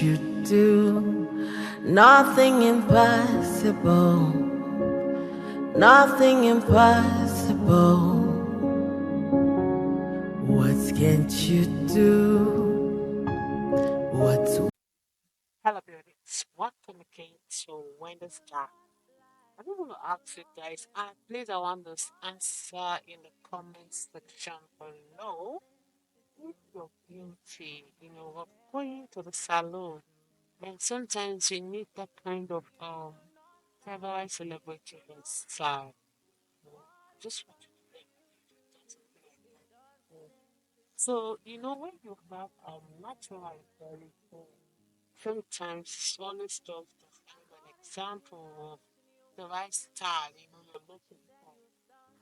you do? Nothing impossible. Nothing impossible. What can't you do? What's Hello, beauties. Welcome again to Wendy Star. I just want to ask you guys, and please, I want this answer in the comments section below. If your beauty, of going to the salon, and sometimes you need that kind of favorite celebrity style. Just want to make something like that. So, when you have natural and very cool, sometimes it's always tough to find an example of the right style, you're looking for.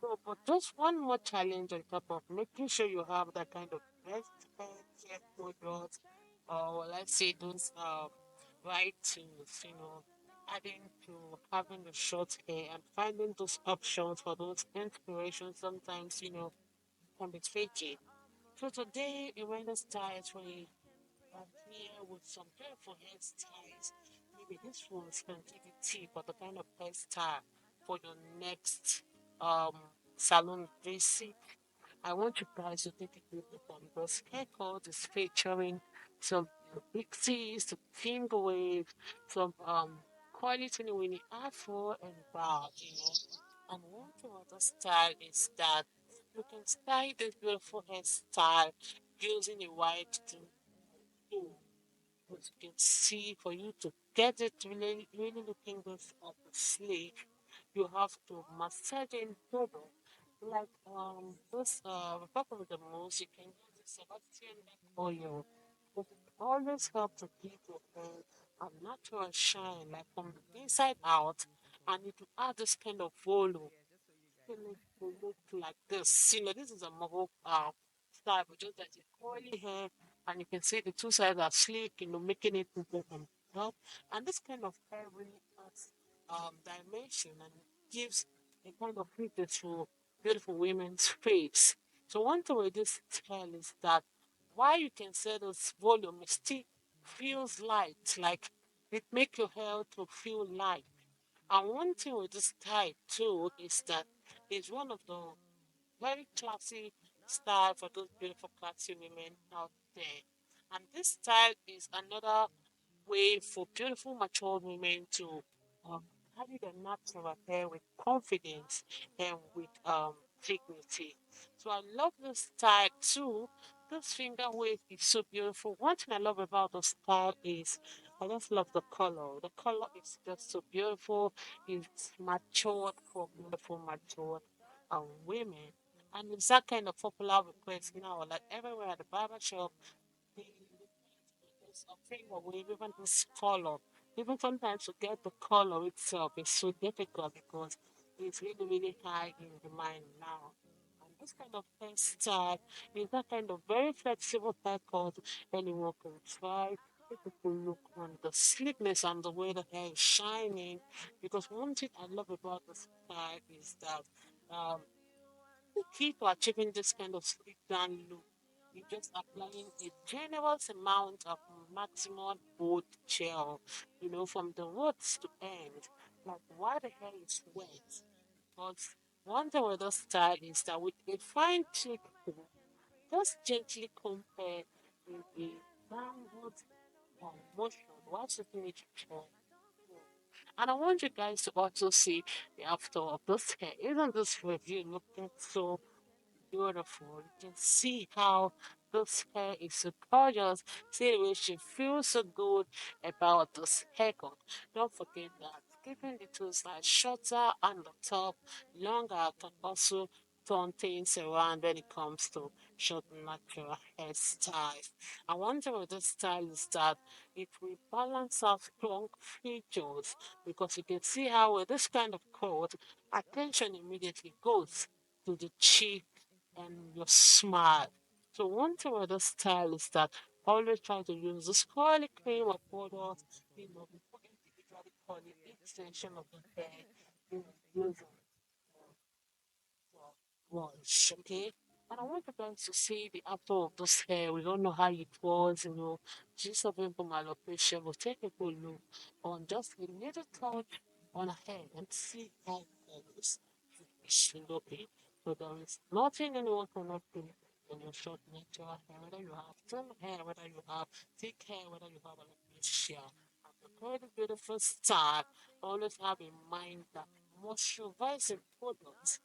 So, but just one more challenge on top of making sure you have that kind of best hair products, or let's say those right tools, adding to having a short hair and finding those options for those inspirations sometimes, can be tricky. So today, in Random Styles, we are here with some beautiful hairstyles. Maybe this one's can give you tip for the kind of hairstyle for your next um salon visit. I want you guys to take a good look on because haircut is featuring some Pixies, some finger waves, some quality Twinnie Winnie Afro and Baldie. And one thing with the style is that you can style this beautiful hairstyle using a white tool. As you can see, for you to get it really, really looking good on the sleeve, you have to massage in double. Like this apart from the most, you can use the Sebastian oil. It always helps to give your hair a natural shine, like from the inside out, and it will add this kind of volume to look like this. This is a mobile style, but just that it's curly hair, and you can see the two sides are sleek, making it look on top. And this kind of hair really adds dimension and gives a kind of figure to beautiful women's face. So one thing with this style is that while you can say this volume, it still feels light, like it make your hair to feel light. And one thing with this style too is that it's one of the very classy style for those beautiful classy women out there. And this style is another way for beautiful mature women to um, carry their natural hair with confidence and with dignity. So I love this style too. This finger wave is so beautiful. One thing I love about the style is I just love the color. The color is just so beautiful. It's matured for beautiful matured women. And it's that kind of popular request now, like everywhere at the barber shop, they it's a finger wave, even this color. Even sometimes to get the color itself is so difficult because it's really, really high in demand now. And this kind of hairstyle is that kind of very flexible haircut anyone can try. People look on the sleekness and the way the hair is shining. Because one thing I love about this style is that um, the key to achieving this kind of sleek down look is just applying a generous amount of maximum bold gel, from the roots to end, like while the hair is wet. Because one thing with this style is that with a fine tip tool, just gently compare in a downward motion while sitting it gel. And I want you guys to also see the after of this hair. Isn't this review looking so beautiful? You can see how this hair is so gorgeous. See the way she feels so good about this haircut. Don't forget that keeping the two sides shorter on the top, longer can also turn things around when it comes to short natural hairstyles. I wonder with this style is that it will balance out strong features because you can see how with this kind of coat, attention immediately goes to the cheek and your smile. So one thing with this style is that always try to use this curly cream or product, before individually curling each section of the hair you use wash, okay? And I want you guys to see the after of this hair. We don't know how it was, you know, just something from my location. We'll take a good look on just a little touch on her hair and see how it is. It's looking. So there is nothing anyone cannot do in your short natural hair, whether you have thin hair, whether you have thick hair, whether you have alopecia. And the very beautiful style, always have in mind that moisturizing products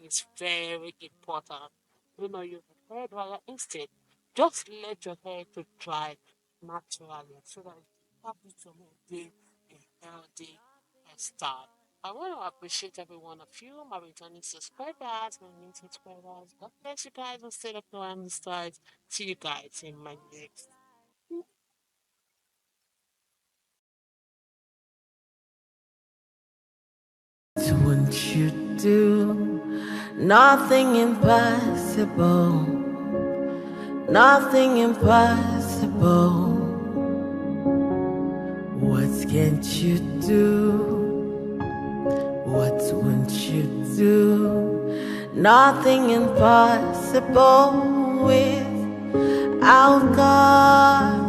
is very important. You know, you hair dryer instead. Just let your hair to dry naturally so that it help you to maintain a healthy hairstyle. I want to appreciate every one of you, my returning subscribers, my new subscribers. God bless you guys instead of no styles. See you guys in my next. What won't you do? Nothing impossible. Nothing impossible. What can't you do? What won't you do? Nothing impossible without God.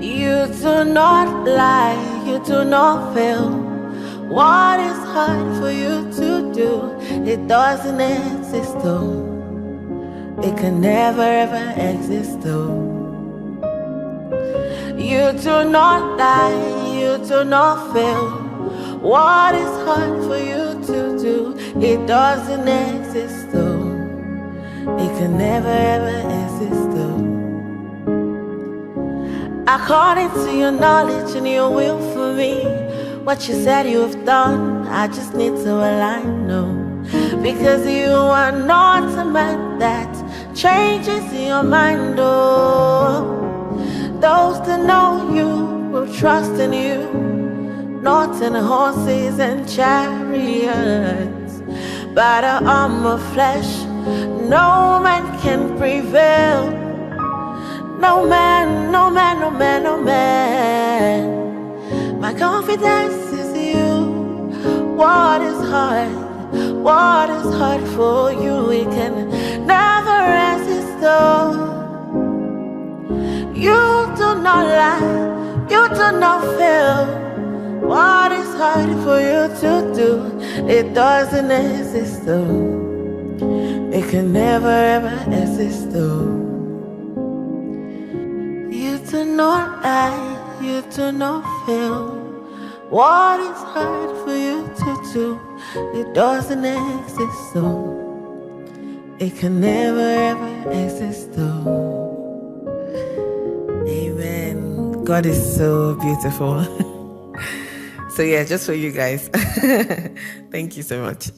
You do not lie, you do not fail. What is hard for you to do? It doesn't exist though. It can never ever exist though. You do not lie, you do not fail. What is hard for you to do? It doesn't exist though. It can never ever exist though. According to your knowledge and your will for me, what you said you have done, I just need to align, no. Because you are not a man that changes your mind, oh. Those that know you will trust in you, not in horses and chariots. By the arm of flesh, no man can prevail. No man, no man, no man, no man. My confidence is you. What is hard? What is hard for you? We can never resist though. You do not lie, you do not fail. What is hard for you to do? It doesn't exist though. It can never ever exist though. You do not lie, you do not fail. What is hard for you to do? It doesn't exist though. It can never ever exist though. Amen. God is so beautiful. So yeah, just for you guys. Thank you so much.